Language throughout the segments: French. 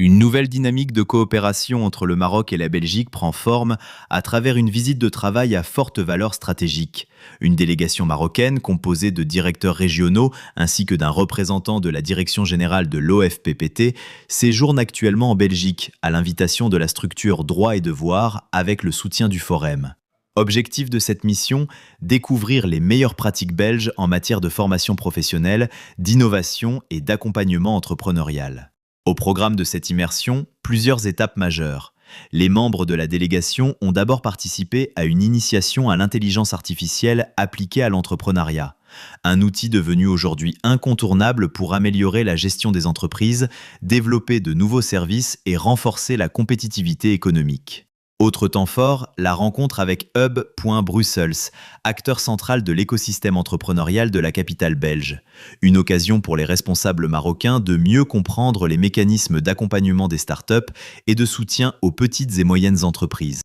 Une nouvelle dynamique de coopération entre le Maroc et la Belgique prend forme à travers une visite de travail à forte valeur stratégique. Une délégation marocaine composée de directeurs régionaux ainsi que d'un représentant de la direction générale de l'OFPPT séjourne actuellement en Belgique à l'invitation de la structure Droits et Devoirs avec le soutien du Forum. Objectif de cette mission, découvrir les meilleures pratiques belges en matière de formation professionnelle, d'innovation et d'accompagnement entrepreneurial. Au programme de cette immersion, plusieurs étapes majeures. Les membres de la délégation ont d'abord participé à une initiation à l'intelligence artificielle appliquée à l'entrepreneuriat, un outil devenu aujourd'hui incontournable pour améliorer la gestion des entreprises, développer de nouveaux services et renforcer la compétitivité économique. Autre temps fort, la rencontre avec Hub.Brussels, acteur central de l'écosystème entrepreneurial de la capitale belge. Une occasion pour les responsables marocains de mieux comprendre les mécanismes d'accompagnement des startups et de soutien aux petites et moyennes entreprises.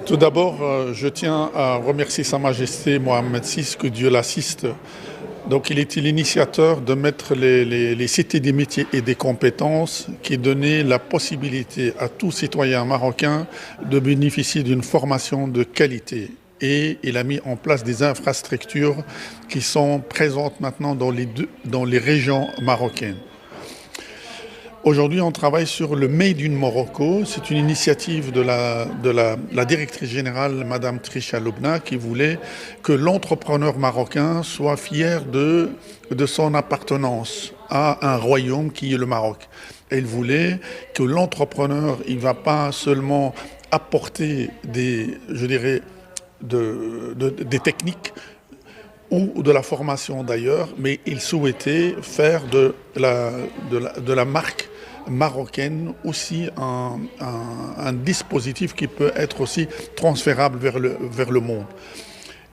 Tout d'abord, je tiens à remercier Sa Majesté Mohamed VI, que Dieu l'assiste. Donc il était l'initiateur de mettre les cités des métiers et des compétences qui donnaient la possibilité à tout citoyen marocain de bénéficier d'une formation de qualité. Et il a mis en place des infrastructures qui sont présentes maintenant dans les régions marocaines. Aujourd'hui, on travaille sur le Made in Morocco. C'est une initiative de la directrice générale, Madame Trisha Loubna, qui voulait que l'entrepreneur marocain soit fier de son appartenance à un royaume qui est le Maroc. Elle voulait que l'entrepreneur, il ne va pas seulement apporter des techniques ou de la formation d'ailleurs, mais il souhaitait faire de la marque marocaine aussi un dispositif qui peut être aussi transférable vers le monde.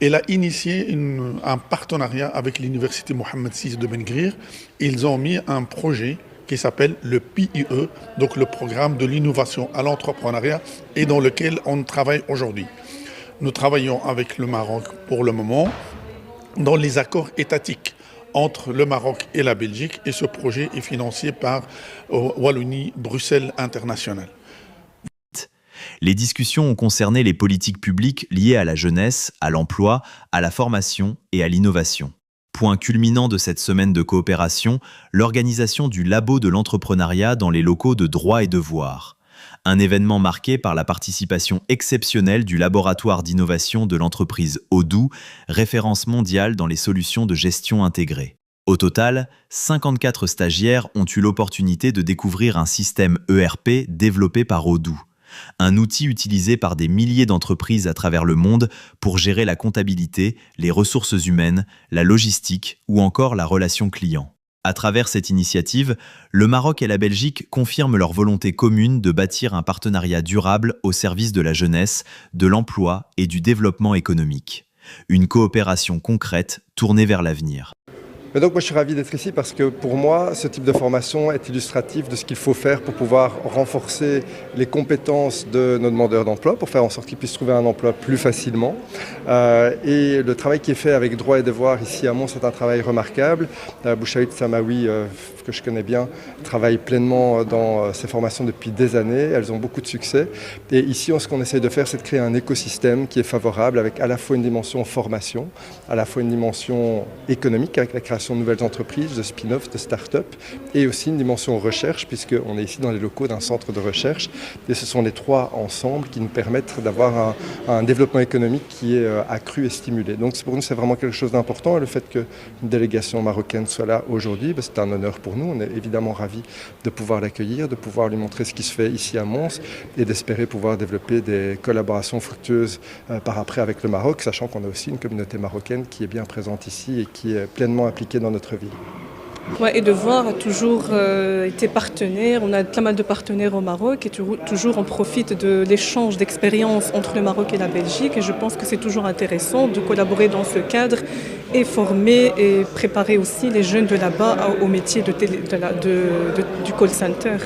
Elle a initié un partenariat avec l'université Mohamed VI de Ben Gurir. Ils ont mis un projet qui s'appelle le PIE, donc le programme de l'innovation à l'entrepreneuriat, et dans lequel on travaille aujourd'hui. Nous travaillons avec le Maroc pour le moment dans les accords étatiques entre le Maroc et la Belgique, et ce projet est financé par Wallonie Bruxelles International. Les discussions ont concerné les politiques publiques liées à la jeunesse, à l'emploi, à la formation et à l'innovation. Point culminant de cette semaine de coopération, l'organisation du Labo de l'entrepreneuriat dans les locaux de Droits et Devoirs. Un événement marqué par la participation exceptionnelle du laboratoire d'innovation de l'entreprise Odoo, référence mondiale dans les solutions de gestion intégrée. Au total, 54 stagiaires ont eu l'opportunité de découvrir un système ERP développé par Odoo, un outil utilisé par des milliers d'entreprises à travers le monde pour gérer la comptabilité, les ressources humaines, la logistique ou encore la relation client. À travers cette initiative, le Maroc et la Belgique confirment leur volonté commune de bâtir un partenariat durable au service de la jeunesse, de l'emploi et du développement économique. Une coopération concrète tournée vers l'avenir. Mais donc moi je suis ravi d'être ici parce que pour moi ce type de formation est illustratif de ce qu'il faut faire pour pouvoir renforcer les compétences de nos demandeurs d'emploi, pour faire en sorte qu'ils puissent trouver un emploi plus facilement. Et le travail qui est fait avec Droits et Devoirs ici à Mons, c'est un travail remarquable. Bouchaïd Samawi, que je connais bien, travaille pleinement dans ces formations depuis des années. Elles ont beaucoup de succès. Et ici, ce qu'on essaie de faire, c'est de créer un écosystème qui est favorable avec à la fois une dimension formation, à la fois une dimension économique avec la création de nouvelles entreprises, de spin-off, de start-up, et aussi une dimension recherche, puisqu'on est ici dans les locaux d'un centre de recherche. Et ce sont les trois ensemble qui nous permettent d'avoir un développement économique qui est accru et stimulé. Donc pour nous, c'est vraiment quelque chose d'important. Et le fait qu'une délégation marocaine soit là aujourd'hui, c'est un honneur pour nous. On est évidemment ravis de pouvoir l'accueillir, de pouvoir lui montrer ce qui se fait ici à Mons et d'espérer pouvoir développer des collaborations fructueuses par après avec le Maroc, sachant qu'on a aussi une communauté marocaine qui est bien présente ici et qui est pleinement impliquée dans notre vie. Ouais, et Devoir a toujours été partenaire. On a pas mal de partenaires au Maroc et toujours on profite de l'échange d'expériences entre le Maroc et la Belgique. Et je pense que c'est toujours intéressant de collaborer dans ce cadre et former et préparer aussi les jeunes de là-bas au métier du call center.